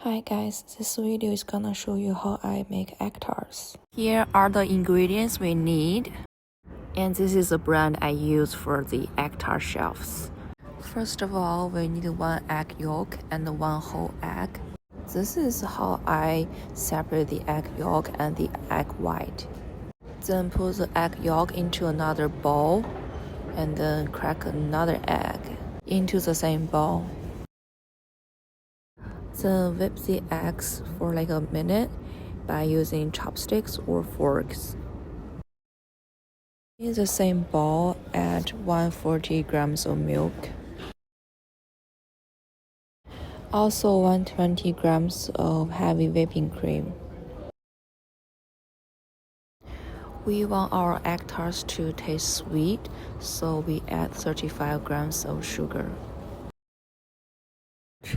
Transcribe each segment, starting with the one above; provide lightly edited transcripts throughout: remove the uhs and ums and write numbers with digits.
Hi guys, this video is gonna show you how I make egg tarts. Here are the ingredients we need, and this is the brand I use for the egg tart shelves. First of all, we need 1 egg yolk and 1 whole egg. This is how I separate the egg yolk and the egg white. Then put the egg yolk into another bowl and then crack another egg into the same bowl. Then whip the eggs for like a minute by using chopsticks or forks. In the same bowl, add 140 grams of milk. Also 120 grams of heavy whipping cream. We want our egg tarts to taste sweet, so we add 35 grams of sugar.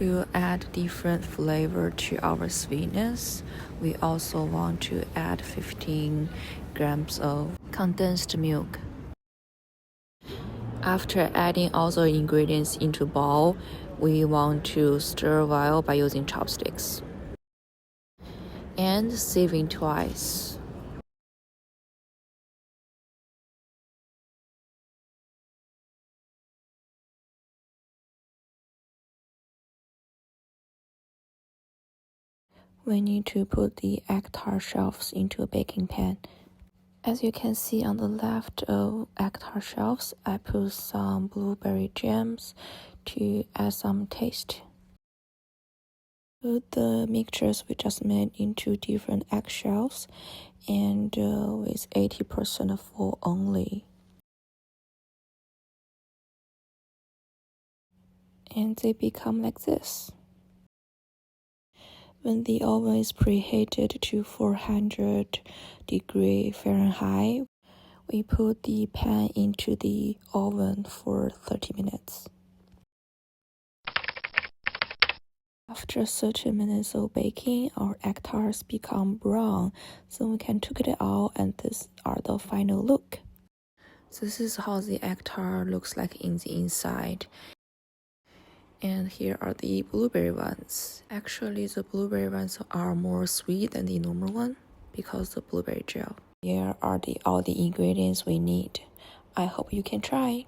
To add different flavor to our sweetness, we also want to add 15 grams of condensed milk. After adding all the ingredients into a bowl, we want to stir well by using chopsticks. And sieving twice. We need to put the egg tart shelves into a baking pan. As you can see on the left of egg tart shelves, I put some blueberry jams to add some taste. Put the mixtures we just made into different egg shelves and with 80% full only. And they become like this. When the oven is preheated to 400 degrees Fahrenheit, we put the pan into the oven for 30 minutes. After 30 minutes of baking, our egg tarts become brown, so we can take it out, and these are the final look. This is how the egg tart looks like in the inside. And here are the blueberry ones. Actually, the blueberry ones are more sweet than the normal one because the blueberry gel. Here are all the ingredients we need. I hope you can try.